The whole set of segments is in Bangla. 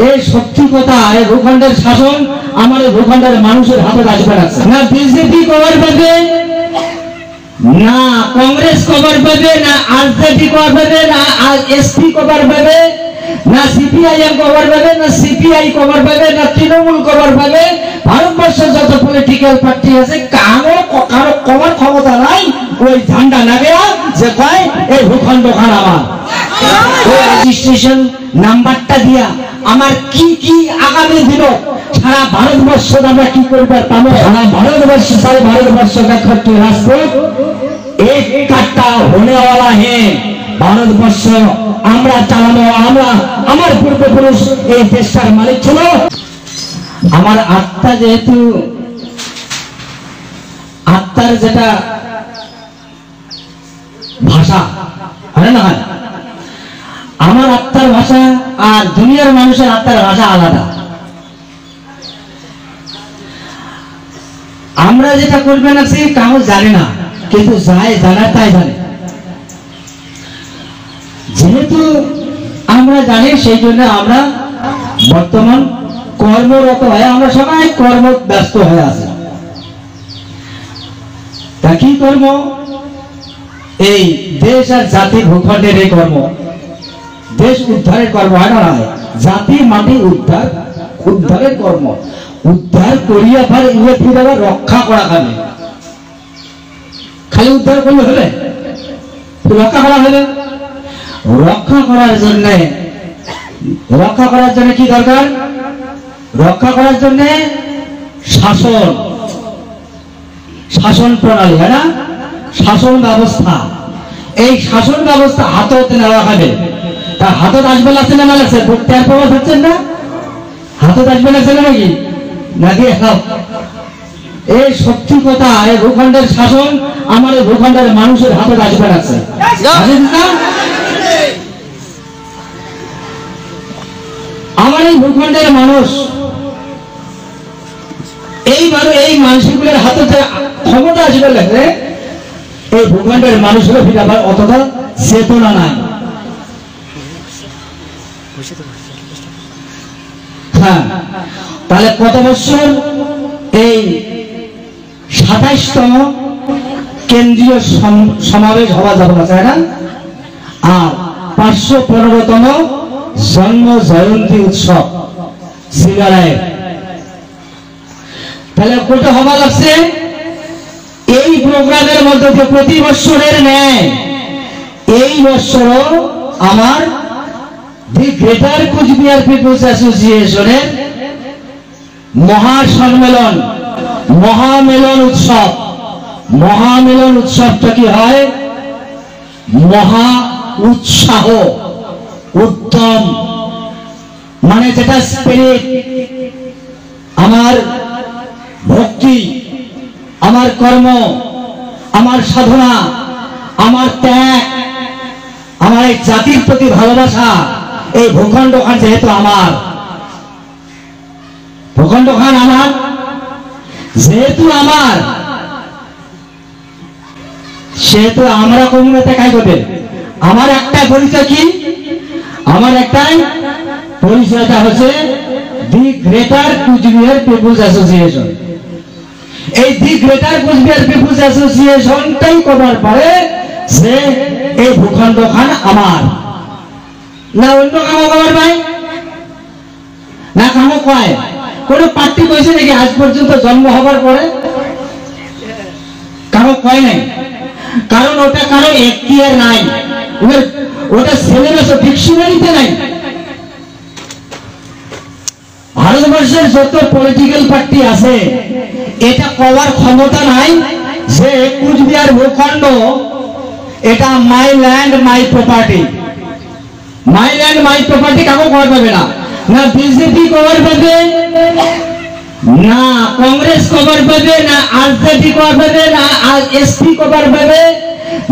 এই সত্যি কথা, এই ভূখণ্ডের শাসন আমার এই ভূখণ্ডের মানুষের হাতে আসবে না। বিজেপি কভার পাবে না, কংগ্রেস কভার পাবে না, আরজেডি কভার পাবে না, এসপি কভার পাবে না, সিপিআইএম কভার পাবে না, সিপিআই কভার পাবে না, তৃণমূল কভার পাবে। ভারতবর্ষের যত পলিটিক্যাল পার্টি আছে কারো কভার ক্ষমতা নাই ওই ঝান্ডা নাগে যে কয় এই ভূখণ্ড খান আমার। রেজিস্ট্রেশন নাম্বারটা দিয়া আমার কি কি আগামী দিন সারা ভারতবর্ষ আমরা কি করবার পাবো। সারা ভারতবর্ষ का खट्टी राष्ट्र एक काट्टा होने वाला है। ভারতবর্ষ আমরা চালানো, আমরা আমার পূর্বপুরুষ এই দেশটার মালিক ছিল। আমার আত্মা যেহেতু আত্মার যেটা ভাষা হয় না, আমার আত্মার ভাষা আর দুনিয়ার মানুষের আত্মার ভাষা আলাদা। আমরা যেটা করবে না সে কাউ জানে না, কিন্তু যাই জানার তাই জানে। যেহেতু আমরা জানি সেই জন্য আমরা বর্তমান কর্মরত হয়ে আমরা সবাই কর্ম ব্যস্ত হয়ে আছি। তা কি কর্ম? এই দেশ আর জাতি ভূখণ্ডের এই কর্ম, দেশ উদ্ধারের কর্ম হয় না, জাতি মাটি উদ্ধারের কর্ম। উদ্ধার করিয়া আবার ইউএফির আবার রক্ষা করা খাবে। খালি উদ্ধার করলে হবে? রক্ষা করা হবে। রক্ষা করার জন্য কি দরকার? রক্ষা করার জন্য শাসন প্রণালী, হয় না, শাসন ব্যবস্থা। এই শাসন ব্যবস্থা হাততে নেওয়া হবে। তা হাতত আসবে লাগছে না লাগছে? টের পাওয়া যাচ্ছেন না? হাতত আসবে লাগছে না নাকি? নাকি এই সত্যি কথা, এই ভূখণ্ডের শাসন আমার এই ভূখণ্ডের মানুষের হাতে আসবে লাগছে। আমার এই ভূখণ্ডের মানুষ এইভাবে এই মানুষগুলোর হাতে ক্ষমতা আসবে লাগছে। এই ভূখণ্ডের মানুষের ফিরে আবার অতটা চেতনা নাই। হ্যাঁ, তাহলে কত বছর এই ২৭তম কেন্দ্রীয় সমাবেশ হওয়া যাবে না, তাই না? আর ৫১৫তম জন্ম জয়ন্তী উৎসব সিঙ্গারায়, তাহলে কোটা হওয়া লাগছে। এই প্রোগ্রামের মধ্যে প্রতি বছরের ন্যায় এই বছরও আমার দি গ্রেটার কুচবিহার পিপলস অ্যাসোসিয়েশনের মহাসম্মেলন, মহামেলন উৎসব। মহামেলন উৎসবটা কি হয়? মহা উৎসাহ, উদ্যম, মানে যেটা স্পিরিট, আমার ভক্তি, আমার কর্ম, আমার সাধনা, আমার ত্যাগ, আমার এই জাতির প্রতি ভালোবাসা। এই ভূখণ্ড খান যেহেতু আমার, ভূখণ্ড খান আমার যেহেতু আমার, সেহেতু আমরা কোনো দেখাই করবে। আমার একটা পরিচয় কি? আমার একটাই পরিচয়টা হচ্ছে the greater Coochbehar people's association. এই দি গ্রেটার কুচবিহার পিপলস অ্যাসোসিয়েশনটাই করার পরে যে এই ভূখণ্ড খান আমার, না অন্য কামো করার ভাই না কামো কয়? কোন পার্টি কইছে নাকি আজ পর্যন্ত জন্ম হবার পরে? কারো কয় নাই, কারণ ওটা কারো এখতিয়ার নাই, ওটা সিলেবাস ডিকশনারিতে নাই। ভারতবর্ষের যত পলিটিক্যাল পার্টি আছে এটা করার ক্ষমতা নাই যে কুচবিহার ভূখণ্ড এটা মাই ল্যান্ড মাই প্রপার্টি। মাই ল্যান্ড মাই প্রপার্টি কাউকে করা যাবে না। না বিজেপি কভার পাবে, না কংগ্রেস কভার পাবে, না আরজেডি কভার পাবে, না এসপি কভার পাবে,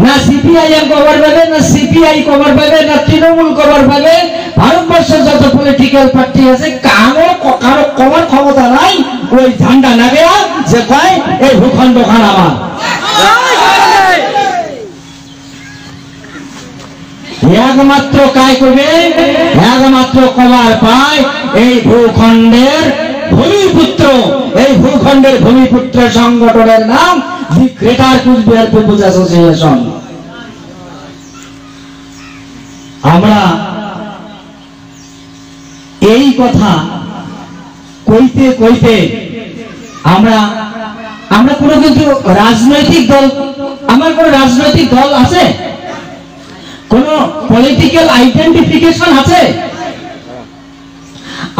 না সিপিআইএম কভার পাবে, না সিপিআই কভার পাবে, না তৃণমূল কভার পাবে। ভারতবর্ষের যত পলিটিক্যাল পার্টি আছে কারো কভার ক্ষমতা নাই ওই ঝান্ডা নাগে যে কয় এই ভূখণ্ড খান আমার। একমাত্র কায় করবে, একমাত্র কভার পায় এই ভূখণ্ডের ভূমিপুত্র, এই ভূখণ্ডের ভূমিপুত্র সংগঠনের নাম the greater Coochbehar people's association. আমরা এই কথা কইতে কইতে আমরা কোনো কিন্তু রাজনৈতিক দল, আমার কোন রাজনৈতিক দল আছে, কোন পলিটিক্যাল আইডেন্টিফিকেশন আছে?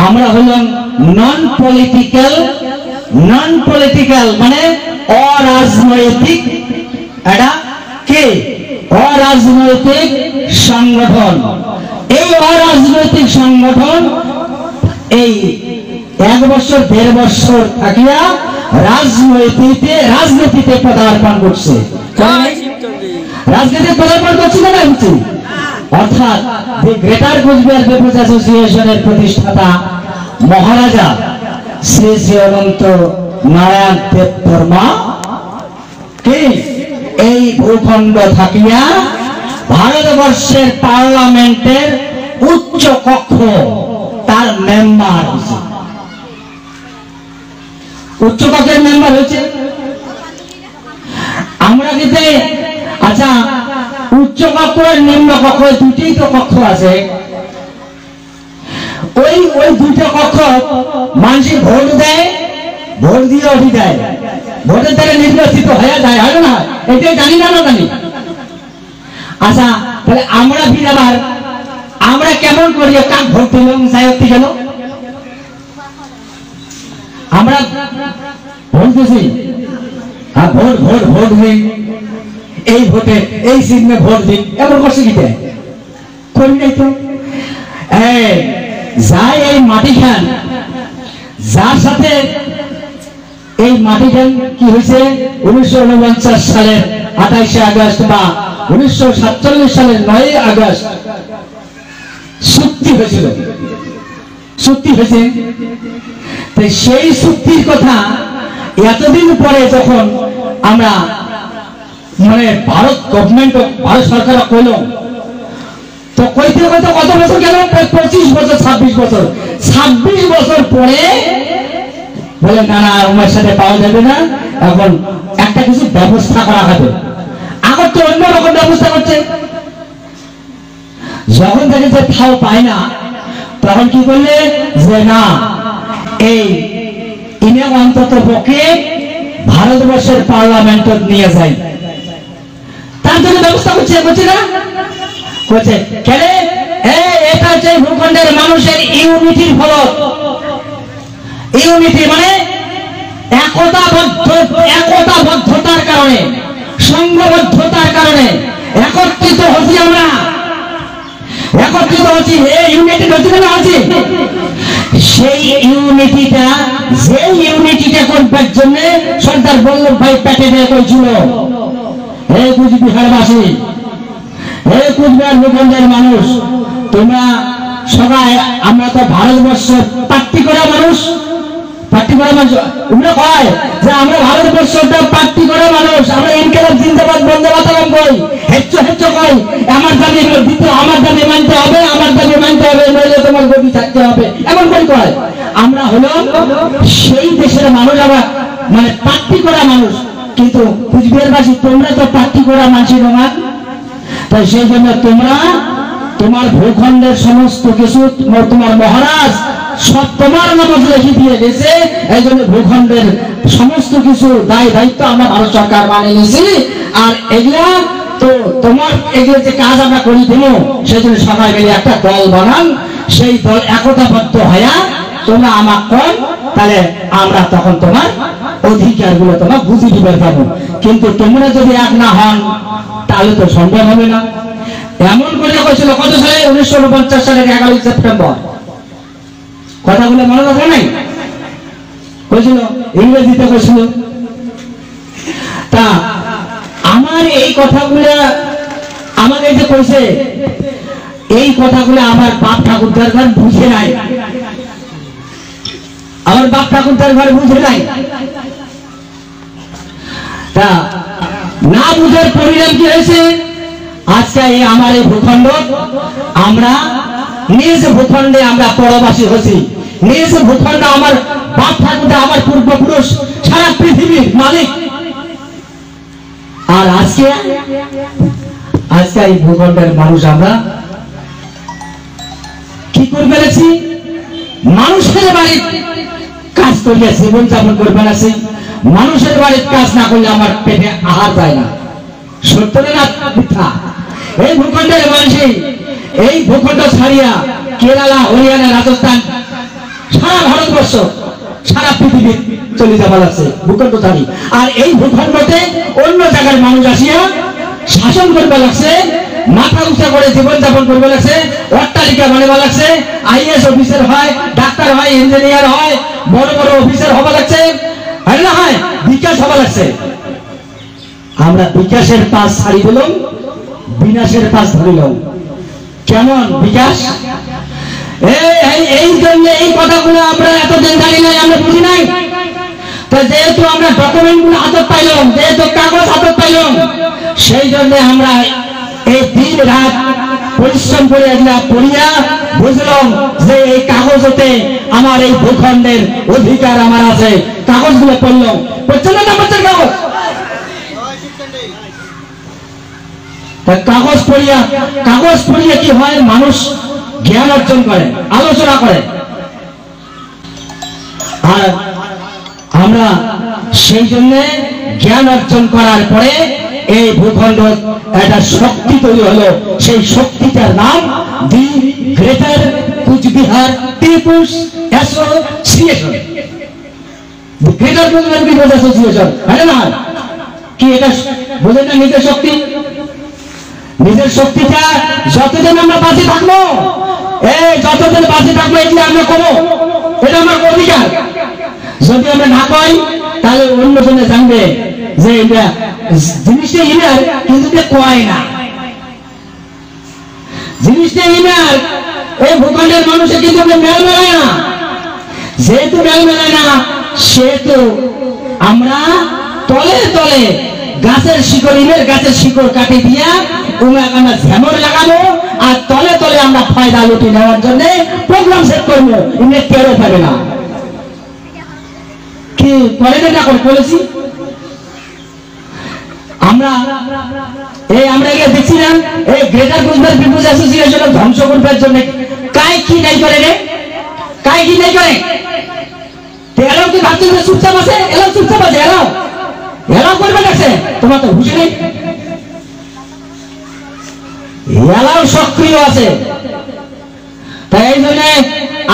আমরা হলাম নন পলিটিক্যাল মানে অরাজনৈতিক, এটা কে? অরাজনৈতিক সংগঠন। এই অরাজনৈতিক সংগঠন এই 1 বছর 1.5 বছর থাকিয়া রাজনীতিতে পদার্পণ করছে। রাজনীতিতে পদার্পণ করছে না হচ্ছে, অর্থাৎ দি গ্রেটার কুচবিহার পিপলস অ্যাসোসিয়েশনের প্রতিষ্ঠাতা মহারাজা শ্রী শ্রী অনন্ত নারায়ণ দেব বর্মা কে এই ভূখণ্ড থাকিয়া ভারতবর্ষের পার্লামেন্টের উচ্চ কক্ষ তার মেম্বার হয়েছে, উচ্চ কক্ষের মেম্বার হয়েছে। আমরা কিন্তু আচ্ছা উচ্চ কক্ষ আর নিম্ন কক্ষ দুটোই তো কক্ষ আছে, ওই দুটো কক্ষ মানুষ ভোট দেয়, ভোট দিয়ে ওঠি দেয়, ভোটের দ্বারা নির্বাচিত হয়ে যায়, হয় না? এটাই জানি না জানি। আচ্ছা তাহলে আমরা ফির আবার আমরা কেমন করি, কাক ভোট দিলাম সাহেবটি গেল, আমরা ভোট দিছি, ভোট দিন, এই ভোটে এই চিহ্নে ভোট দিন, এমন করছে কি করি নাই তো। যাই এই মাটি খান, যার সাথে এই মাটি খান কি হয়েছে 1949 সালের 28 আগস্ট বা 1947 সালের 9 আগস্ট চুক্তি হয়েছিল, চুক্তি হয়েছে। সেই চুক্তির কথা এতদিন পরে যখন আমরা মানে ভারত গভর্নমেন্ট, ভারত সরকার কইল, তো কইতে কত বছর গেল? 25 বছর 26 বছর পরে বলে না না আমার সাথে পাওয়া যাবে না, এখন একটা কিছু ব্যবস্থা করা হবে। আগর তো অন্যরকম ব্যবস্থা করছে, যখন দেখে যে তাও পায় না, তখন কি করলে যে না এই ইনে অন্তত পক্ষে ভারতবর্ষের পার্লামেন্ট নিয়ে যায়, তার জন্য ব্যবস্থা করছে না করছে কেন? এটা হচ্ছে ভূখণ্ডের মানুষের ইউনিটির ফলত। ইউনিটি মানে একতাবদ্ধতার কারণে, সংঘবদ্ধতার কারণে একত্রিত হচ্ছি আমরা, একত্রিত হচ্ছি, এই ইউনিটি হচ্ছি। সেই ইউনিটিটা, যে ইউনিটিটা করবার জন্য সর্দার বল্লভ ভাই প্যাটেল কইছিল, এই কুচবিহারবাসী, এই কুচবিহার ভূখণ্ডের মানুষ, তোমরা সবাই, আমরা তো ভারতবর্ষের পার্টি করা মানুষ, ওগুলো কয় যে আমরা ভারতবর্ষটা পার্টি করা মানুষ, আমরা ইনকিলাব জিন্দাবাদ বন্দে মাতরম কই, হেচ্চো কই, আমার দাবি দিতে, আমার দাবি মানতে হবে, আমার দাবি মানতে হবে, নইলে তোমার গতি থাকতে হবে, এমন করে কয়। আমরা হলো সেই দেশের মানুষ, আমরা মানে পার্টি করা মানুষ, কিন্তু কুচবিহারবাসী তোমরা তো পার্টি করা মানুষ নয়। তাই সেই জন্য তোমরা তোমার ভূখণ্ডের সমস্ত কিছু তোমার মহারাজ সব তোমার নামে লিখে দিয়ে গেছে, এই জন্য ভূখণ্ডের সমস্ত কিছু দায়িত্ব আমরা ভারত সরকার মানে নিয়েছি। আর এগুলা তো তোমার এগুলো যে কাজ আমরা করি দেব, সেই জন্য সবাই মিলে একটা দল বানান, সেই দল একতাবদ্ধ হইয়া তোমরা আমার কর, তাহলে আমরা তখন তোমার অধিকার গুলো তোমার বুঝে দিতে পারবো। কিন্তু তোমরা যদি এক না হন তাহলে তো সম্ভব হবে না। এমন করে কইছিল কত সালে? 1949 সালের 11 সেপ্টেম্বর। কথাগুলো মনে রাখা নাই? কইছিল, ইংরেজিতে কইছিল। তা আমার এই কথাগুলো আমাকে যে কইছে, এই কথাগুলো আমার বাপ ঠাকুরদার ঘর বুঝে নাই, আমার বাপ ঠাকুরদার ঘর বুঝে নাই। তা না বুঝার পরিণাম কি হয়েছে? আজকে এই আমার এই ভূখণ্ড, আমরা নিজ ভূখণ্ডে আমরা পরবাসী হচ্ছি। নিয়েছে ভূখণ্ড আমার বাপ ঠাকুরদা, আমার পূর্বপুরুষ, সারা পৃথিবীর মালিক। আর আজকে এই ভূখণ্ডের মানুষ আমরা কি করে ফেলেছি? মানুষের বাড়ির কাজ করিয়া জীবন যাপন করে ফেলেছি। মানুষের বাড়ির কাজ না করলে আমার পেটে আহার যায় না। সত্য না মিথ্যা? এই ভূখণ্ডের মানুষই এই ভূখণ্ড ছাড়িয়া কেরালা, হরিয়ানা, রাজস্থান, সারা ভারতবর্ষ, সারা পৃথিবী চলে যাওয়া লাগছে ভূখণ্ড ছাড়ি। আর এই ভূখণ্ডতে অন্য জায়গার মানুষ আসিয়া শাসন করবে লাগছে, মাথা উঁচা করে জীবন যাপন করবে লাগছে, অট্টালিকা বানাবা লাগছে, আইএস অফিসার হয়, ডাক্তার হয়, ইঞ্জিনিয়ার হয়, বড় বড় অফিসার হবা লাগছে, হয় না? হয় বিকাশ হবা লাগছে। আমরা বিকাশের পাশ ছাড়ি দিলাম, বিনাশের পাশ ধরিলাম। কেমন বিকাশ? এই জন্য এই কথাগুলো আমরা এতদিন জানি নাই, আমরা বুঝি নাই। তো যেহেতু আমরা ডকুমেন্ট গুলো হাতে পাইলাম, যেহেতু কাগজ হাতে পাইলাম, সেই জন্য আমরা এই দিন রাত পরিশ্রম করে এগুলা পড়িয়া বুঝলাম যে এই কাগজতে আমার এই ভূখণ্ডের অধিকার আমার আছে। কাগজগুলো পড়লাম, পড়ছেন না পড়ছেন কাগজ? কাগজ পড়িয়া কি হয়? মানুষ জ্ঞান অর্জন করে, আলোচনা করে। আর আমরা সেই জন্য জ্ঞান অর্জন করার পরে এই ভূখণ্ড একটা শক্তি তৈরি হলো। সেই শক্তিটার নাম the greater Cooch Behar people's association. Greater Cooch Behar people's association, হ্যাঁ না? কি এটা বোঝেন না? নিজের শক্তি, নিজের শক্তিটা যতদিন আমরা বাঁচে থাকবো, যতদিন বাঁচে থাকবো এটি আমরা করবো, এটা আমার অধিকার। যদি আমরা না কই তাহলে অন্য জনে জানবে যে এটা জিনিসটা ইনার, কিন্তু কয় না। জিনিসটা ইনার, এই ভূখণ্ডের মানুষের কিন্তু মেল মেলায় না। যেহেতু মেল মেলায় না, সেহেতু আমরা তলে তলে গাছের শিকড়, ইমের গাছের শিকড় কাটি দিয়া আমরা ঝামর লাগাবো, আর তলে তলে আমরা ফায়দা লুটি নেওয়ার জন্য প্রোগ্রাম সেট করবো। ইমে কেউ পাবে না। কি করে না করে বলেছি আমরা দেখছিলাম এই গ্রেটার কুচবিহার পিপুলস অ্যাসোসিয়েশন ধ্বংস করবার জন্য কাই কি নাই করে রে, কাই কি নাই করে? এরাও কি ভাবছেন যে চুপচাপ আছে? এরাও চুপচাপ আছে, এরাও করবে লাগছে। তোমার তো বুঝে নেই, এরাও সক্রিয় আছে। তাই এই জন্য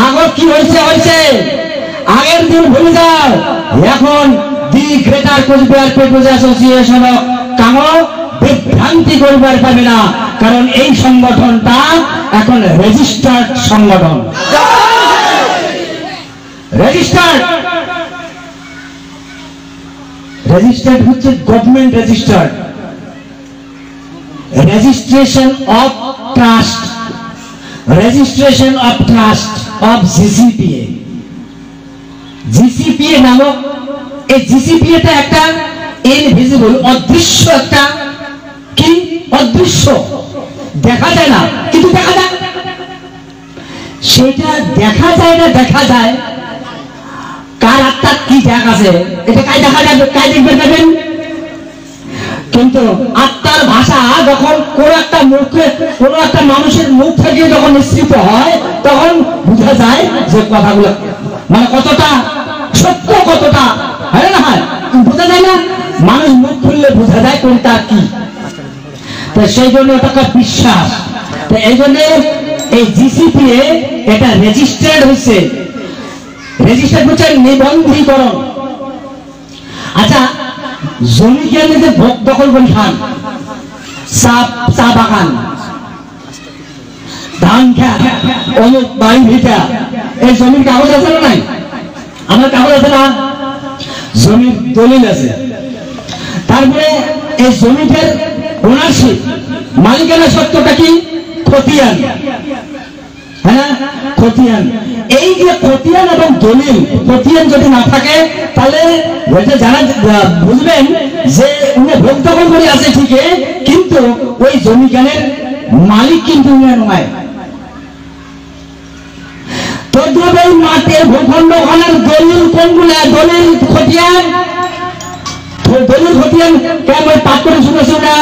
আগর কি হয়েছে, আগের দিন ভুলে যাও। এখন the greater Cooch Behar people's association কামো বিভ্রান্তি করবার পাবে না, কারণ এই সংগঠনটা এখন রেজিস্টার্ড সংগঠন। রেজিস্টার্ড হচ্ছে government registered, registration of trust, registration of trust of GCPA. GCPA নামক এই জিসিপিএটা একটা ইনভিজিবল, অদৃশ্য একটা, কি অদৃশ্য, দেখা যায় না কিন্তু দেখা যায়। সেটা দেখা যায় না, দেখা যায় কার আত্মার কি দেখ আছে, এটা কাই দেখা যাবে, কাই দেখবে পাবেন। কিন্তু আত্মার ভাষা যখন কোন একটা মুখে, কোন একটা মানুষের মুখ থেকে যখন নিঃসৃত হয়, তখন বোঝা যায় যে কথাগুলো মানে কতটা সত্য, কতটা হয় না, হয় বোঝা যায় না। মানুষ মুখ খুললে বোঝা যায় কোনটা কি। তো সেই জন্য ওটা বিশ্বাস। তো এই জন্য এই জিসিপিএ এটা রেজিস্টার্ড হয়েছে, রেজিস্টার্ড হচ্ছে নিবন্ধীকরণ। আচ্ছা, জমি কেন যে ভোগ দখল করে খান, চা বাগান, ধান খেত, অমুক বাড়ি ভিটা, এই জমির কাগজ আছে না নাই? আমার কাগজ আছে না? জমির দলিল আছে। তারপরে এই জমিটার ওনারশিপ, মালিকানা সত্ত্বটা কি? খতিয়ান, হ্যাঁ খতিয়ান। এই যে খতিয়ান এবং দলিল, খতিয়ান যদি না থাকে তাহলে যারা বুঝবেন যে উনি ভোগ দখল করে আছে ঠিকই, কিন্তু ওই জমিখানের মালিক কিন্তু উনি নয়। তো যদিও এই মাটির ভূখণ্ড খানের দলিল কোনগুলা, দলিল খতিয়ান, দলিল খতিয়ান কেমন পাঠ করে শুনেছো না?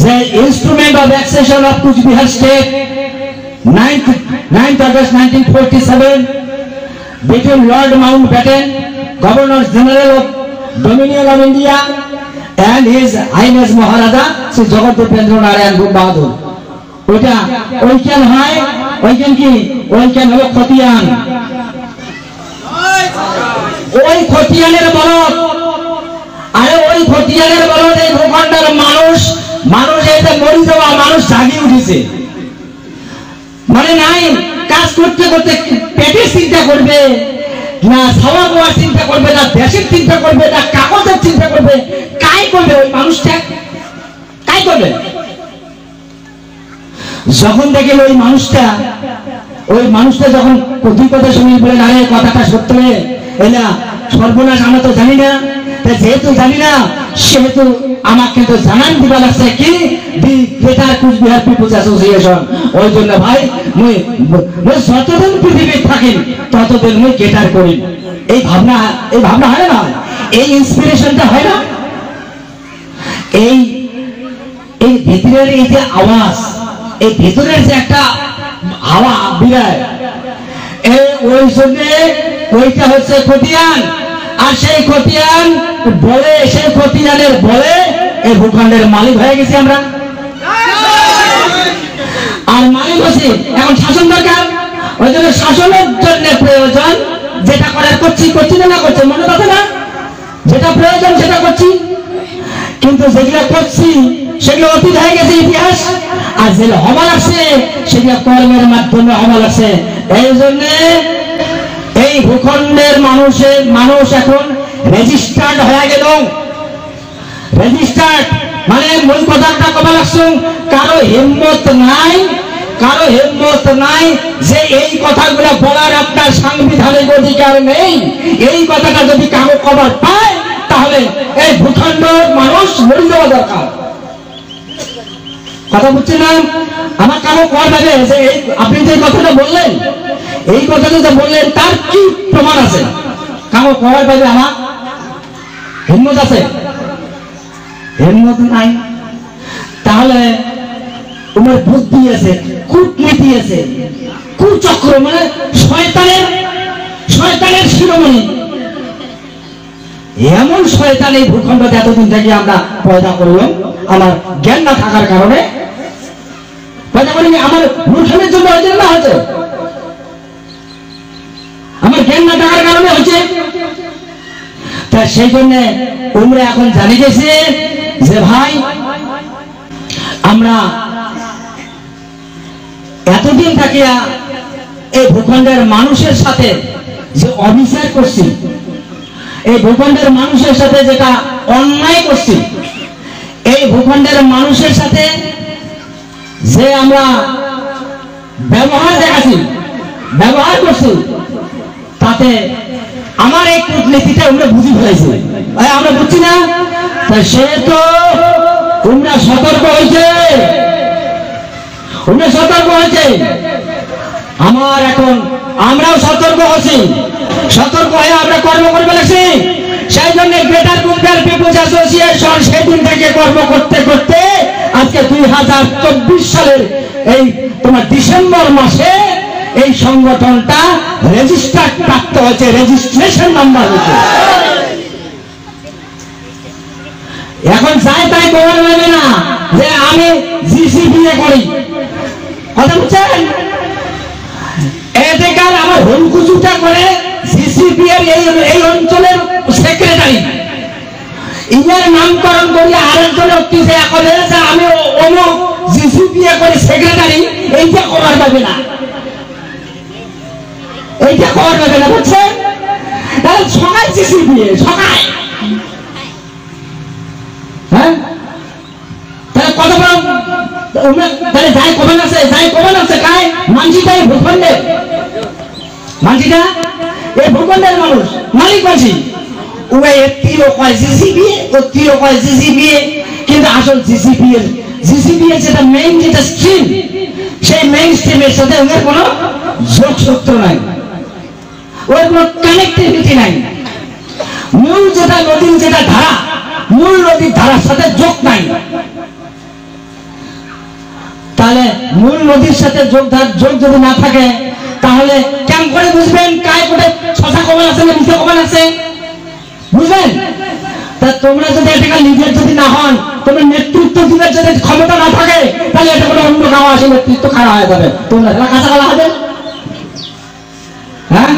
যে instrument of accession of Coochbehar state 9th August 1947 between Lord Mountbatten, Governor General of Dominion of India, and His Highness Maharaja Sri Jagadendra Narayan Bahadur. ওইটা ওইখান হয়, ওইখান কি ওইখান হলো খতিয়ান। ওই খতিয়ানের বলদ, আরে ওই খতিয়ানের বলদ এই ভূখণ্ডের মানুষ, মানুষ এটা মরে যাওয়া মানুষ জাগিয়ে উঠেছে। মানে নাই কাজ করতে করতে পেটের চিন্তা করবে না, খাওয়া খাওয়ার চিন্তা করবে না, দেশের চিন্তা করবে না, কাগজের চিন্তা করবে, কাই করবে ওই মানুষটা, কাই করবে? যখন দেখে ওই মানুষটা যখন দুই কথা শুনি বলে না রে কথাটা সত্য রে, এলা সর্বনাশ আমরা তো জানি না, যেহেতু জানি না সেহেতু আমাকে তো জানান দিবা লাগছে কি the greater Coochbehar people's association. ওই জন্য ভাই মুই যতদিন পৃথিবী থাকি ততদিন মুই গ্রেটার করি। এই ভাবনা হয় না, এই ইন্সপিরেশনটা হয় না, এই ভিতরের এই যে আওয়াজ, এই ভিতরের যে একটা হাওয়া বিরায়, ওই জন্য ওইটা হচ্ছে খতিয়ান। আর সেই খতিয়ান বলে, সেই খতিয়ানের বলে এই ভূখণ্ডের মালিক হয়ে গেছি আমরা। আর মালিক হচ্ছে এখন শাসন দরকার। ওই জন্য শাসনের জন্য প্রয়োজন যেটা করার করছি না করছে, মনে কথা না, যেটা প্রয়োজন সেটা করছি, কিন্তু যেগুলো করছি সেগুলো অতীত হয়ে গেছে ইতিহাস, আর যেগুলো হওয়া লাগছে সেগুলো কর্মের মাধ্যমে হওয়া লাগছে। এই জন্য এই ভূখণ্ডের মানুষ এখন রেজিস্টার্ড হয়ে গেল। রেজিস্টার্ড মানে মূল কথাটা কবা লাগছে, কারো হিম্মত নাই যে এই কথাগুলো বলার আপনার সাংবিধানিক অধিকার নেই। এই কথাটা যদি কারো কবার পায় তাহলে এই ভূখণ্ড মানুষ মরে যাওয়া দরকার। কথা বুঝছেন না? আমার কারো কর লাগে যে আপনি যে কথাটা বললেন, এই কথাটা যে বললেন তার কি প্রমাণ আছে? কারো কর পাবে আমার হিম্মত আছে? হিম্মত নাই। তাহলে তোমার বুদ্ধি আছে, কূটনীতি আছে, কুচক্র মানে শয়তানের শিরোমণি। এমন শয়তান এই ভূখণ্ডতে এতদিন থেকে আমরা পয়দা করলাম, আমার জ্ঞান না থাকার কারণে পয়দা করিনি। আমার মূর্খামের জন্য হয়েছে না, হয়েছে আমার জ্ঞান না থাকার কারণে হচ্ছে। তা সেই জন্য তোমরা এখন জানি গেছে যে ভাই আমরা এতদিন থাকিয়া এই ভূখণ্ডের মানুষের সাথে যে অবিচার করছি, এই ভূখণ্ডের মানুষের সাথে যেটা অন্যায় করছি, এই ভূখণ্ডের মানুষের সাথে যে আমরা ব্যবহার দেখাচ্ছি, ব্যবহার করছি, তাতে আমার এই কূটনীতিটা আমরা বুঝি ফেলাইছি। আমরা বুঝছি না, সে তো তোমরা সতর্ক হয়েছে, আমার এখন আমরাও সতর্ক হচ্ছি, সতর্ক হয়ে আমরা কর্ম করবে লাগছি। সেই জন্য গ্রেটার কুচবিহার পিপলস অ্যাসোসিয়েশন সেদিন থেকে কর্ম করতে করতে আজকে 2024 সালের এই তোমার ডিসেম্বর মাসে এই সংগঠনটা রেজিস্টার্ড প্রাপ্ত হয়েছে, রেজিস্ট্রেশন নাম্বার হয়েছে। এখন যাই তাই খবর নেবে না যে আমি জিসিবিএ করি, কথা বুঝছেন? এতেকার আমার হুলকুচুটা করে জিসিবিএর এই অঞ্চলের সেক্রেটারি, ইনার নামকরণ করি আরেকজন অফিসে এখন আমি অমুক জিসিবিএ করে সেক্রেটারি, এইটা করার পাবে না, এইটা করার পাবে না, বুঝছেন? তাহলে সবাই জিসিবিএ সবাই, হ্যাঁ তাহলে কত বড় তাহলে যাই কবেন আছে কায় মানসিটা এই ভূখণ্ডের, মানসিটা এই ভূখণ্ডের মানুষ মালিক মানসি, ওই তিরো কয় জিসিবিএ, ও তিরো কয় জিসিবিএ, কিন্তু আসল জিসিবিএর জিসিপি এর যেটা মেইন যেটা স্ট্রিম, সেই মেইন স্ট্রিমের সাথে ওদের কোনো যোগসূত্র নাই, ওর কোনো কানেক্টিভিটি নাই। মূল যেটা নদীর যেটা ধারা, মূল নদীর ধারার সাথে যোগ নাই। তাহলে মূল নদীর সাথে যোগ যদি না থাকে, তাহলে কেমন করে বুঝবেন কায় কোটে শশা কমান আছে না মিঠে কমান আছে, বুঝবেন? তা তোমরা যদি এটা লিডার যদি না হন, তোমরা নেতৃত্ব দিবার যদি ক্ষমতা না থাকে, তাহলে এটা কোনো অন্য গাঁও আসে নেতৃত্ব খারাপ হয়ে যাবে, তোমরা কাঁচা গালা হবে। হ্যাঁ,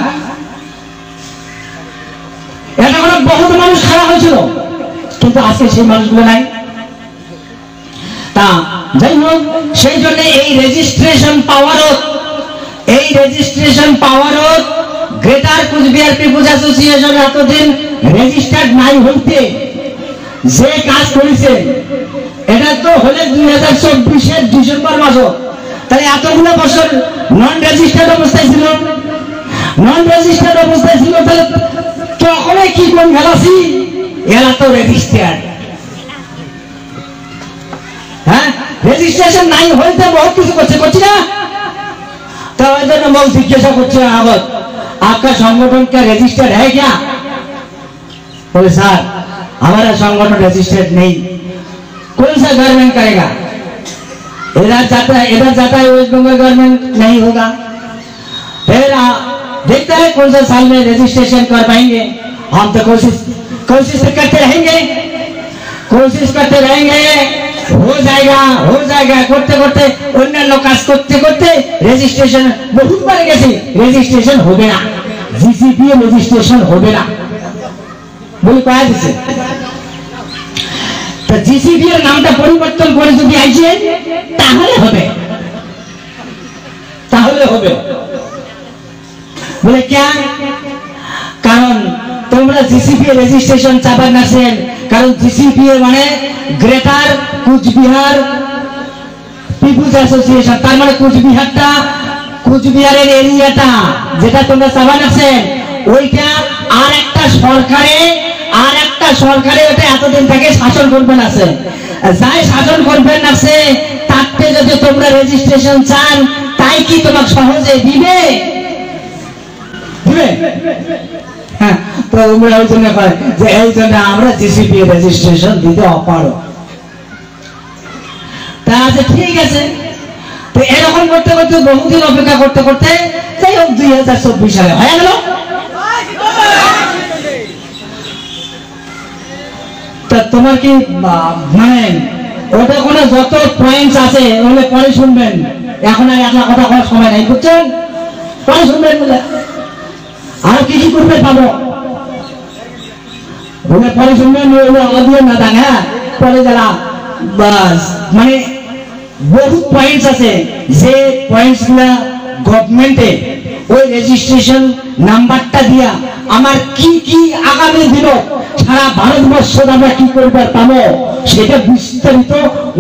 এটা কোনো বহুত মানুষ খারাপ হয়েছিল, কিন্তু আজকে সেই মানুষগুলো নাই। তা যাই হোক, সেই জন্য এই রেজিস্ট্রেশন পাওয়ারও গ্রেটার কুচবিহার পিপুলস অ্যাসোসিয়েশন এতদিন রেজিস্টার্ড নাই হইতে যে কাজ করেছে, এটা তো হলে 2024-এর ডিসেম্বর মাস। তাহলে এতগুলো বছর নন রেজিস্টার্ড অবস্থায় ছিল, তাহলে তখনই কি কোন গেলাছি, এরা তো রেজিস্টার্ড। হ্যাঁ, রেজিস্ট্রেশন নাই হইতে বহুত কিছু করছি না। तो मैं जिज्ञासा कर आपका संगठन क्या रजिस्टर्ड है क्या? बोले सर हमारा संगठन रजिस्टर्ड नहीं। कौन सा गवर्नमेंट करेगा? इधर जाता है वेस्ट बंगाल गवर्नमेंट नहीं होगा। फिर देखता है कौन सा साल में रजिस्ट्रेशन कर पाएंगे। हम तो कोशिश करते रहेंगे, हो जाएगा करते अन्य काज करते रेजिस्ट्रेशन बहुत बार गए, रेजिस्ट्रेशन होबे ना, जीसीपी रेजिस्ट्रेशन होबे ना बोले कया दिसे। तो जीसीपी এর নামটা পরিবর্তন করে যদি আইছে তাহলে হবে বলে क्या? কারণ তোমরা জিসিপি রেজিস্ট্রেশন চাবার নাছেন, কারণ জিসিপি মানে গ্রেটার কুচবিহার পিপুলস অ্যাসোসিয়েশন, তার মানে কুচবিহারের এরিয়াটা যেটা তোমরা চাবার নাছেন, ওইটা আর একটা সরকারে ওটা এতদিন থেকে শাসন করবেন আছে, যাই শাসন করবেন আছে, তাতে যদি তোমরা রেজিস্ট্রেশন চান, তাই কি তোমাকে সহজে দিবে? হ্যাঁ, তো তোমরা ওই জন্য কয় যে এই জন্য আমরা জিসিপি রেজিস্ট্রেশন দিতে অপারগ। তা আছে, ঠিক আছে। তো এরকম করতে বহুদিন অপেক্ষা করতে যাই হোক 2024 সালে হয়ে গেল। তা তোমার কি মানে ওটা কোনো যত পয়েন্টস আছে ওগুলো পরে শুনবেন, এখন আর একলা কথা বলার সময় নাই, বুঝছেন? পরে শুনবেন বলে আর কি করবে পাবো বলে পরে শুনবেন, না দান। হ্যাঁ, পরে যারা বাস মানে বহু পয়েন্টস আছে, যে পয়েন্টস গুলা গভর্নমেন্টে ওই রেজিস্ট্রেশন নাম্বারটা দিয়া আমার কি আগামী দিন সারা ভারতবর্ষ আমরা কি করবে পাবো, সেটা বিস্তারিত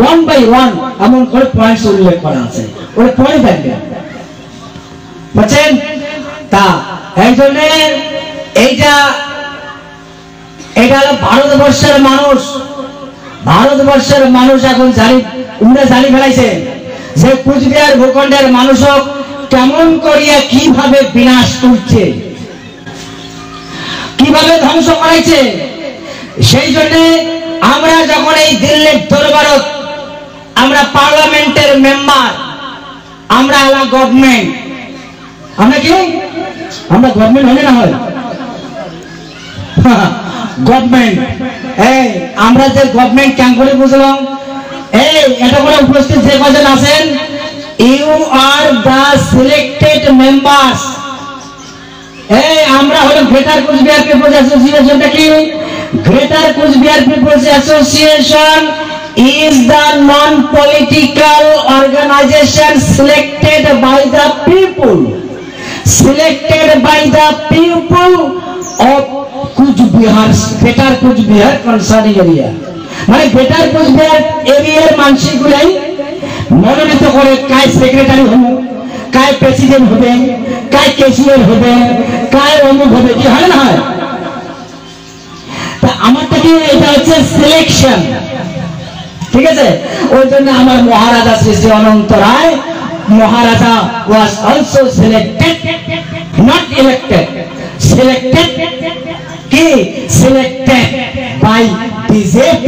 1 by 1 এমন করে পয়েন্টস উল্লেখ করা আছে, ওই পরে দেখবেন, বুঝছেন? তা এই জন্য এইটা হলো ভারতবর্ষের মানুষ এখন জানি ফেলাইছে যে কুচবিহার ভূখণ্ডের মানুষ কেমন করিয়া কিভাবে বিনাশ করছে, কিভাবে ধ্বংস করাইছে। সেই জন্য আমরা যখন এই দিল্লির দরবারত আমরা পার্লামেন্টের মেম্বার, আমরা হলাম গভর্নমেন্ট, আমরা কি আমরা গভর্নমেন্ট হলে না হয় গভর্নমেন্ট। এই আমরা যে গভর্নমেন্ট কেন করে বুঝলাম, এই এটা করে উপস্থিত যে কজন আছেন, you are the selected members. এই আমরা হলো গ্রেটার কুচবিহার পিপলস অ্যাসোসিয়েশনটা কি? Greater Coochbehar people's association is the non-political organization selected by the people of Coochbehar, greater Coochbehar concerning area. মানে গ্রেটার কুচবিহার এরিয়ার মানুষগুলাই মনোনীত করে কায় সেক্রেটারি হবে, কায় প্রেসিডেন্ট হবে, কায় ক্যাশিয়ার হবে, কায় অমুক হবে, কি হয় না হয়? তা আমারটা কি এটা হচ্ছে সিলেকশন, ঠিক আছে? ওই জন্য আমার মহারাজা শ্রী শ্রী অনন্ত রায় মহারাজা was also selected, not elected, selected, কি selected by BJP,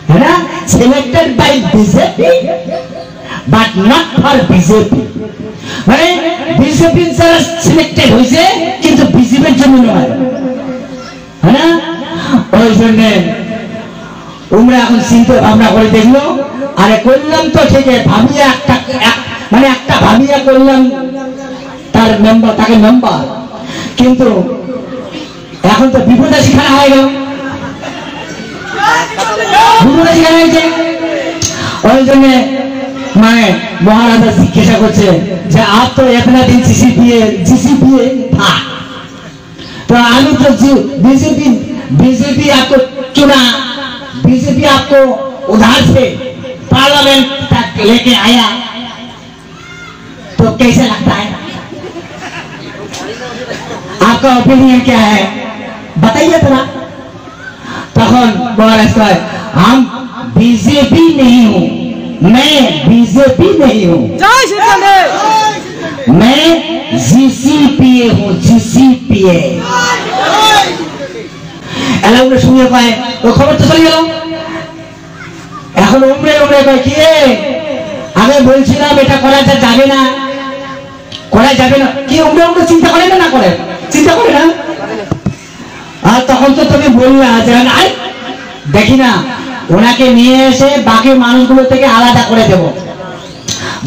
है ना? Selected by BJP but not for BJP, মানে BJP যারা সিলেক্টেড হয়েছে কিন্তু বিজেপির জন্য নয়, है ना? ওই জন্য তোমরা এখন চিন্তা ভাবনা করে দেখলো, আরে করলাম তো ঠিক আছে, ভাবিয়া মানে একটা ভাবিয়া করলাম তার মেম্বার, তাকে মেম্বার, কিন্তু এখন তো বিপদে শিখানো হয়ে গেল, বিপদে শিখানো হয়েছে। ওই জন্য মানে মহারাজা জিজ্ঞাসা করছে যে আপ তো এতনা দিন जीसीपीए था, तो आलू तो बीजेपी आपको चुना, बीजेपी आपको उधार से पार्लियामेंट तक लेके आया, तो कैसे लगता है? आपका ओपिनियन क्या है बताइए थोड़ा। तखन महाराज कहे हम बीजेपी नहीं हूं, मैं बीजेपी नहीं हूं, मैं जीसीपीए हूं, जीसीपीए। এলাউনে শুনে কয় ও খবর তো চলে গেল, এখন উমরে উমরে কয় কি আগে বলছিলাম এটা করা যাবে না, করা যাবে না, কি উমরে উমরে চিন্তা করে না, করে চিন্তা করে না। আর তখন তো তুমি বললা যে নাই দেখি না ওনাকে নিয়ে এসে বাকি মানুষগুলো থেকে আলাদা করে দেব,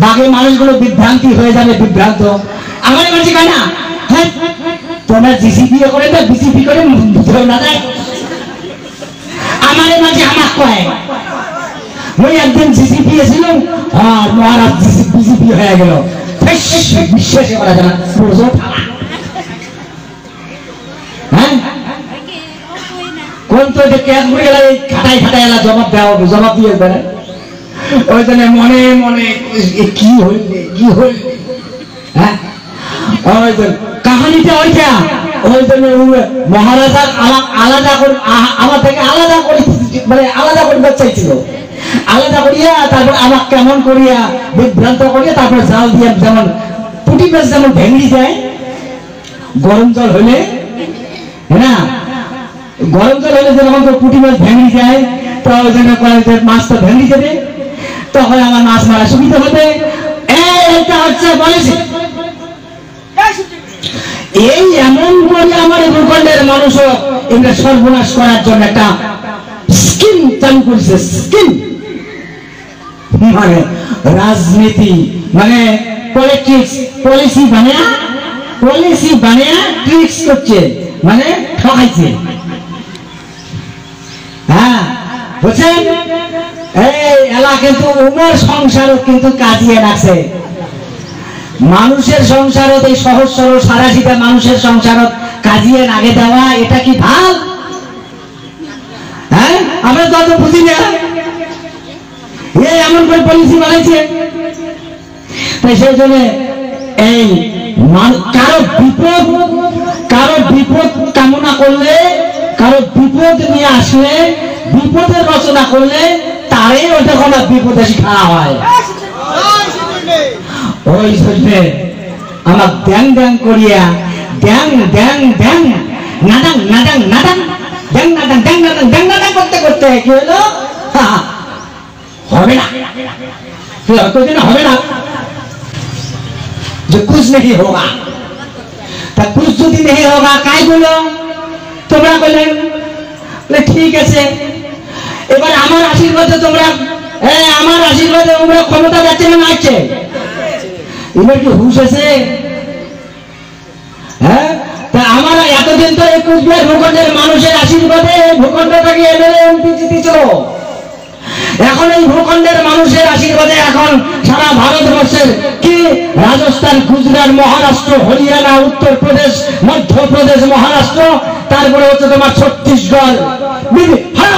বাকি মানুষগুলো বিভ্রান্তি হয়ে যাবে, বিভ্রান্ত। আমার মাঝে কয় না হ্যাঁ তোমরা জিসিপি করে না বিসিপি করে বুঝেও না যায়, আমার মাঝে আমার কয় ওই একদিন জিসিপি ছিলাম আর মহারাজ বিসিপি হয়ে গেল, বিশ্বাস করা যায় না, হ্যাঁ কোন তো ক্যাশ পড়ে গেল খাটাই খাটাই এলা জবাব দেওয়া হবে, জবাব দিয়ে বেড়ে। ওই জন্য মনে মনে কি হইলে কি হইলে, হ্যাঁ ওই জন্য কাহানিটা ওইটা। ওই জন্য মহারাজা আলাদা করে আমার থেকে আলাদা করে, মানে আলাদা করতে চাইছিল, আলাদা করিয়া তারপর আমার কেমন করিয়া বিভ্রান্ত করিয়া তারপর জাল দিয়া, যেমন পুঁটি মাছ যেমন ভেঙে যায় গরম জল হলে, না গরম জল হলে যেরকম পুঁটি মাছ ভেঙে যায়, তো ওই জন্য মাছ তো ভেঙে যাবে, তখন আমার মাছ মারা সুবিধা হবে। এইটা হচ্ছে বলেছি, এই এমন করে আমার ভূখণ্ডের মানুষও এগুলো সর্বনাশ করার জন্য একটা স্কিম চালু করেছে, স্কিম মানে রাজনীতি, মানে পলিটিক্স, পলিসি বানিয়ে ট্রিক্স করছে, মানে ঠকাইছে। হ্যাঁ বুঝছেন, এই এলা কিন্তু উনার সংসারও কিন্তু কাজিয়ে রাখছে, মানুষের সংসারত এই সহজ সরল সারাশিটা মানুষের সংসারত কাজিয়ে লাগে দেওয়া, এটা কি ভাল? হ্যাঁ আমরা তো অত বুঝি না, এই এমন করে পলিসি বানাইছে। তাই সেই জন্য এই কারো বিপদ কামনা করলে, কারো বিপদ নিয়ে আসলে, বিপদের রচনা করলে তারই ওটা কোনো বিপদে শিখা হয়। ওই জন্য আমার ড্যাং ড্যাং করিয়া ড্যাং ড্যাং ড্যাং নাডাং নাডাং নাডাং ড্যাং নাডাং ড্যাং নাডাং ড্যাং নাডাং করতে করতে কি হলো, হবে না, হবে না, যে কুছ नहीं होगा, তা কুছ যদি नहीं होगा কাই বলো তোমরা বললেন ঠিক আছে, এবার আমার আশীর্বাদে তোমরা, আমার আশীর্বাদে তোমরা ক্ষমতা যাচ্ছে না আছে, এবার কি হুশ আছে? হ্যাঁ তা আমার এতদিন তো 21 ভূখণ্ডের মানুষের আশীর্বাদে ভূখণ্ডটাকে এমএলএ এমপি জিতেছিল, এখন এই ভূখণ্ডের মানুষের আশীর্বাদে এখন সারা ভারতবর্ষের কি রাজস্থান, গুজরাট, মহারাষ্ট্র, হরিয়ানা, উত্তরপ্রদেশ, মধ্যপ্রদেশ, মহারাষ্ট্র, তারপরে হচ্ছে তোমার ছত্তিশগড়,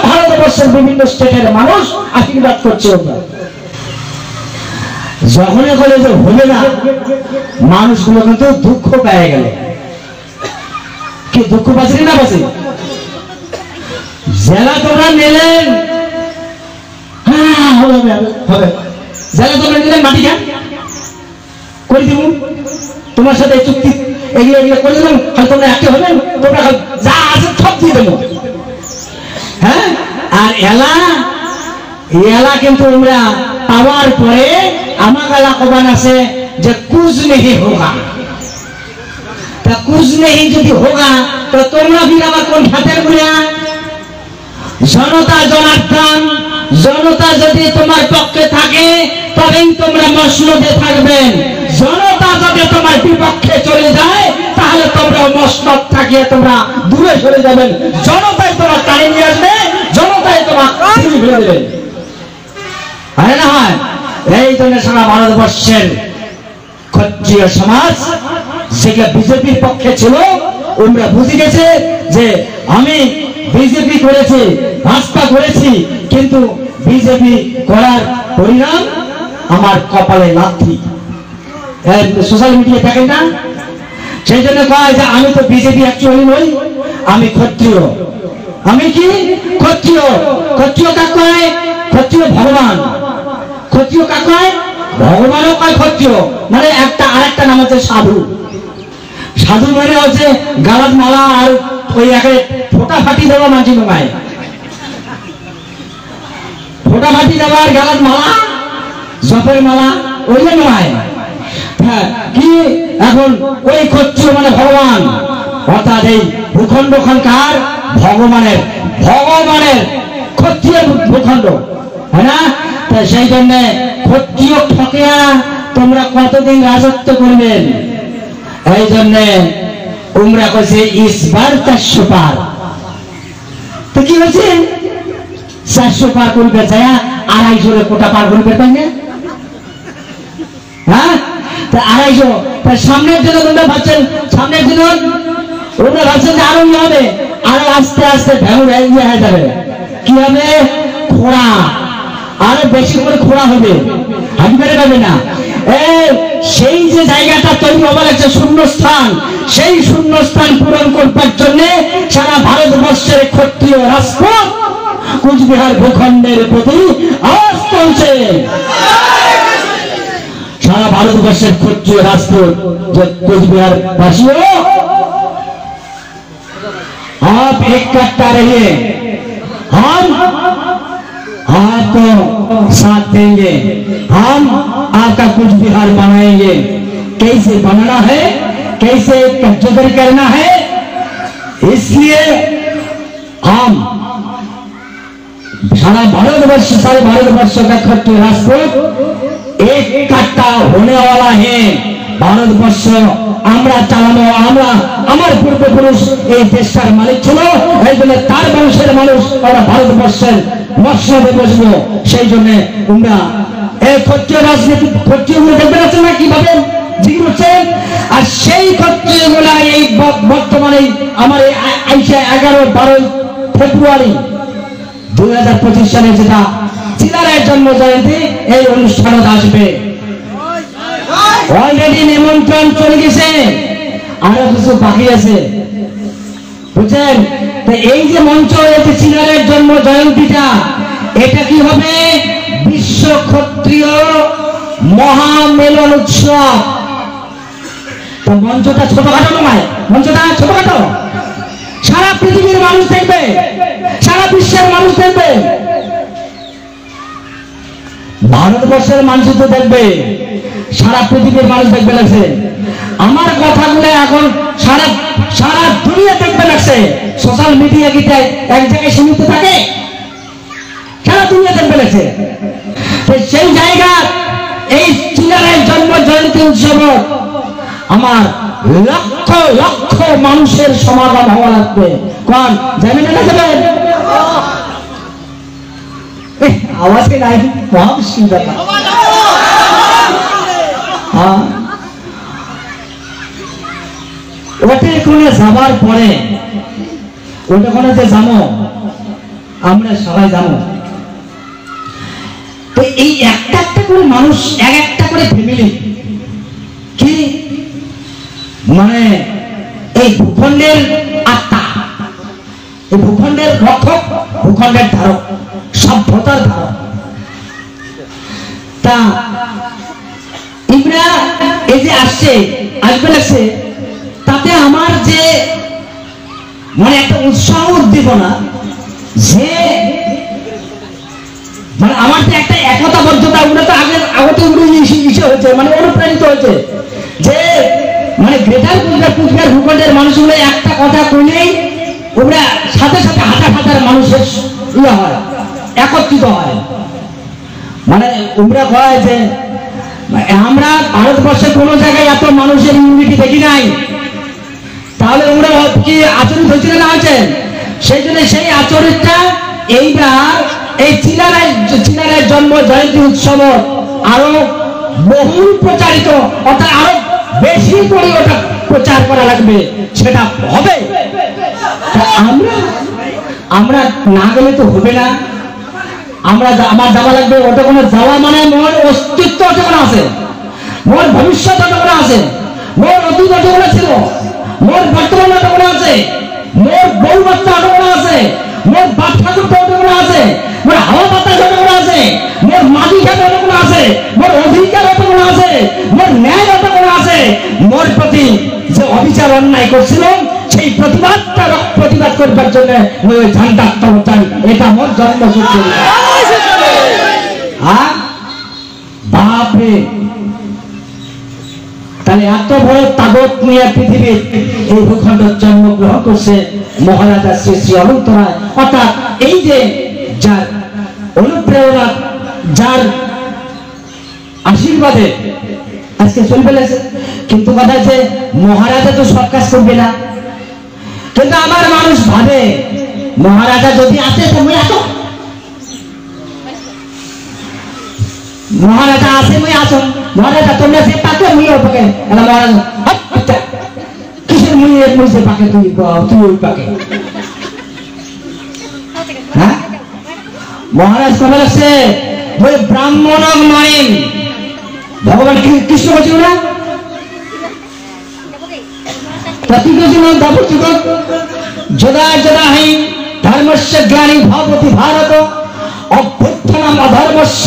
ভারতবর্ষের বিভিন্ন স্টেটের মানুষ আশীর্বাদ করছে। যখনই বলে যে হবে না, মানুষগুলো কিন্তু দুঃখ পেয়ে গেল, কি দুঃখ পাচ্ছি না পাচ্ছি, জেলা তোমরা নিলেন হবে হবে হবে যারা তোমরা দিলেন মাটি খান করে দিব তোমার সাথে চুক্তি এগুলো এগুলো করে দিলাম তোমরা একটা হবেন তোমরা যা আছে সব দিয়ে দেবো হ্যাঁ আর এলা কিন্তু আমরা পাওয়ার পরে আমার এলা কবান আছে যে কুছ নেই হোগা তা কুছ নেই যদি হোগা তো তোমরা भी আবার কোন হাতের গুলা জনতা জনার্দন জনতা যদি তোমার পক্ষে থাকে তবেই তোমরা মসনদে থাকবেন জনতা যদি তোমার বিপক্ষে চলে যায় তাহলে তোমরা মসনদ থাকিয়ে তোমরা দূরে সরে যাবেন জনতাই তোমার টানে নিয়ে আসবে জনতাই তোমার ফেলে দেবে হয় না হয় এই জন্য সারা ভারতবর্ষের ক্ষত্রিয় সমাজ সেটা বিজেপির পক্ষে ছিল ওরা বুঝে গেছে যে আমি বিজেপি করেছি রাস্তা করেছি কিন্তু বিজেপি করার পরিণাম আমার কপালে লাথি সোশ্যাল মিডিয়া দেখেন না সেই জন্য কয় যে আমি তো বিজেপি অ্যাকচুয়ালি নই আমি ক্ষত্রিয় আমি কি ক্ষত্রিয় ক্ষত্রিয় কাকে কয় ক্ষত্রিয় ভগবান ক্ষত্রিয় কাকে কয় ভগবানও কয় ক্ষত্রিয় মানে একটা আরেকটা নাম হচ্ছে সাধু সাধু মানে হচ্ছে গালাত মালা আর ওই একে ফোটা ফাটি দেওয়া মাঝি নয় ফোটা ফাটি দেওয়া আর গালাত মালা জপের মালা ওই নয় হ্যাঁ কি এখন ওই ক্ষত্রিয় মানে ভগবান অর্থাৎ এই ভূখণ্ড খানকার ভগবানের ভগবানের ক্ষত্রিয় ভূখণ্ড হয় না সেই জন্য ক্ষত্রিয় ঠকিয়া তোমরা কতদিন রাজত্ব করবেন এই জন্য উমরা কইছে ইসবার 400 পার তো কি হচ্ছে 400 পার করবে যায় 250 কোটা পার করবে তাই না হ্যাঁ তা 250 তার সামনের জন্য তোমরা ভাবছেন সামনের জন্য ওরা ভাবছেন যে আরো হবে আর আস্তে আস্তে ভেঙে হয়ে যাবে কি হবে খোঁড়া আরো বেশি করে খোঁড়া হবে হাঁটি বেড়ে পাবে না সেই যে জায়গাটা তৈরি হবার একটা শূন্যস্থান সেই শূন্যস্থান পূরণ করবার জন্য সারা ভারতবর্ষের ক্ষত্রিয় রাজপুত কুচবিহার ভূখণ্ডের প্রতি আওয়াজ তুলছে সারা ভারতবর্ষের ক্ষত্রিয় রাজপুত যে কুচবিহার বাসীও आप इकट्ठा रहिए हम आपको साथ देंगे हम आपका कुछ बिहार बनाएंगे कैसे बनाना है कैसे कब्जा करना है इसलिए हम सारा भारतवर्ष का क्षत्रिय राजपूत एक इकट्ठा होने वाला है ভারতবর্ষ আমরা চালানো আমরা আমার পূর্বপুরুষ এই দেশটার মালিক ছিল এই জন্য তার বংশের মানুষ আমরা ভারতবর্ষের মসনদে বসবো সেই জন্য আমরা এই ক্ষত্রিয় রাজনীতি ক্ষত্রিয়গুলো দেখতে পাচ্ছেন না কিভাবে জিজ্ঞেস করছেন আর সেই ক্ষত্রিয়গুলা এই বর্তমানে আমার আইসা 11-12 ফেব্রুয়ারি 2025 সালে যেটা চিলারের জন্ম জয়ন্তী এই অনুষ্ঠানে আসবে অলরেডি নিমন্ত্রণ চলে গেছে আরো কিছু বাকি আছে বুঝছেন তো এই যে মঞ্চ এই যে চিলারের জন্ম জয়ন্তীটা এটা কি হবে বিশ্ব ক্ষত্রিয় মহামেলন উৎসব তো মঞ্চটা ছোটখাটো নয় মঞ্চটা ছোটখাটো সারা পৃথিবীর মানুষ দেখবে সারা বিশ্বের মানুষ দেখবে ভারতবর্ষের মানুষ তো দেখবে সারা পৃথিবীর মানুষ দেখবে লাগছে আমার কথাগুলো এখন সারা সারা দুনিয়া দেখবে লাগছে সোশ্যাল মিডিয়া কি এক জায়গায় সীমিত থাকে সারা দুনিয়া দেখবে লাগছে সেই জায়গা এই চিলারের জন্ম জয়ন্তী উৎসব আমার লক্ষ লক্ষ মানুষের সমাগম হওয়া লাগবে কোন যাবেন না যাবেন আওয়াজে নাই খুব সুন্দর ওটা কোনে যাবার পরে ওটা কোনে যে জানো আমরা সবাই জানো তো এই একটা একটা করে মানুষ এক একটা করে ফ্যামিলি কি মানে এই ভূখণ্ডের আত্মা এই ভূখণ্ডের রক্ষক ভূখণ্ডের ধারক সভ্যতার ধারক তা ইবরা এই যে আসবে লাগছে, তাতে আমার যে মানে একটা উৎসাহ উদ্দীপনা, যে মানে আমার তো একটা একতাবদ্ধতা, ওরা তো আগতে হয়েছে, মানে অনুপ্রাণিত হয়েছে যে মানে গ্রেটার কুচবিহার ভূখণ্ডের মানুষগুলো একটা কথা কইলেই ওরা সাথে সাথে হাজার মানুষের ইয়ে হয়, একত্রিত হয়। মানে ওরা কয় যে আমরা ভারতবর্ষে কোনো জায়গায় এত মানুষের ইউনিটি দেখি নাই, তাহলে ওরা কি আচরিত হয়েছিল না হয়েছে? সেই জন্য সেই আচরিতটা এইবার এই চিলারায় জন্ম জয়ন্তী উৎসব আরো বহুল প্রচারিত, অর্থাৎ আরো বেশি করে ওটা প্রচার করা লাগবে, সেটা হবে। আমরা না গেলে তো হবে না, আমার যাওয়া লাগবে। ওটা কোনো যাওয়া মানে মোর অস্তিত্ব যখন আছে, মোর ভবিষ্যৎ যখন আছে, মোর অতীত যখন ছিল, মোর বর্তমান যখন আছে, মোর বউ বাচ্চা যখন আছে, মোর বাপ ঠাকুর যখন আছে, মোর হাওয়া বাতাস যখন আছে, মোর মাটি খেতে যখন আছে, মোর অধিকার যখন আছে, মোর ন্যায় যখন আছে, মোর প্রতি যে অবিচার অন্যায় করছিল সেই প্রতিবাদ করবার জন্য ওই ঝান্ডা চাই, এটা মোর জন্মসূত্র। বাপরে, তাহলে এত বড় তাগত নিয়ে পৃথিবীর এই ভূখণ্ড জন্মগ্রহণ করছে মহারাজা শ্রী শ্রী অনন্ত রায়, অর্থাৎ এই যে যার অনুপ্রেরণা, যার আশীর্বাদে আজকে চলবে লাগছে। কিন্তু কথা হচ্ছে মহারাজা তো সব কাজ করবে না, কিন্তু আমার মানুষ ভাবে মহারাজা যদি আসে তুমি আসো, মহারাজা আসে মুই আসো, মহারাজা তোমরা সে পাকে মুই পাকে, মহারাজ কিসের মুই সে পাকে, তুই ওই পাকে। হ্যাঁ, মহারাজ কবে লাগছে বলে ব্রাহ্মণ নয়, ভগবান কৃষ্ণ বলছিল না, ধর্মস্য জ্ঞানী ভবতি ভারত অভ্যুত্থানম অধর্মস্য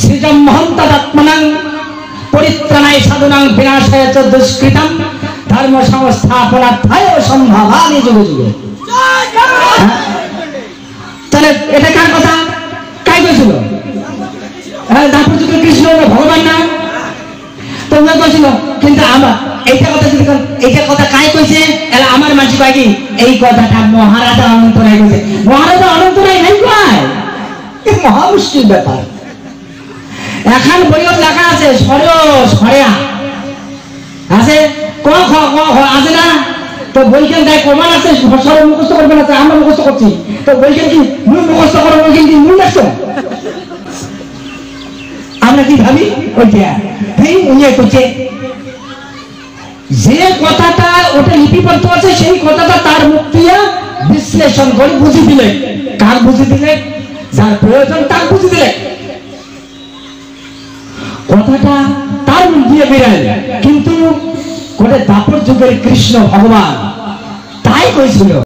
সৃজম মহন্তাত্মনাং পরিত্রাণায় সাধুনাং বিনাশায় চ দুষ্কৃতম ধর্ম সংস্থাপনার্থায় সম্ভাবামি যুগে যুগে। তাহলে এটা কার কথা? কাই কইছিল? দাপর যুগে কৃষ্ণ ভগবান না তোমরা কইছিল, কিন্তু আমার এইটা কথা যদি এইটা কথা কাই কইছে, এলা আমার মাঝি কয় কি এই কথাটা মহারাজা অনন্ত রায় কইছে। মহারাজা অনন্ত রায় নাই কয়, এই মহা মুশকিল ব্যাপার। এখন বইও লেখা আছে সরেয়া আছে, ক খ ক খ আছে না, তো বইখান দেয় কমান আছে, সরে মুখস্থ করবে না, আমরা মুখস্থ করছি, তো বইখান কি মুখ মুখস্থ করো, বইখান কি মূল দেখছো? আমরা কি ভাবি ওইটা এই উনি করছে, যে কথাটা ওটা লিপিবদ্ধ আছে সেই কথাটা তার মুখ দিয়ে বিশ্লেষণ করে বুঝি দিলে, কার বুঝি দিলে? যার প্রয়োজন তার বুঝি দিলে, কথাটা তার মুখ দিয়ে বেরায়। কিন্তু দাপর যুগের কৃষ্ণ ভগবান তাই কইছিল।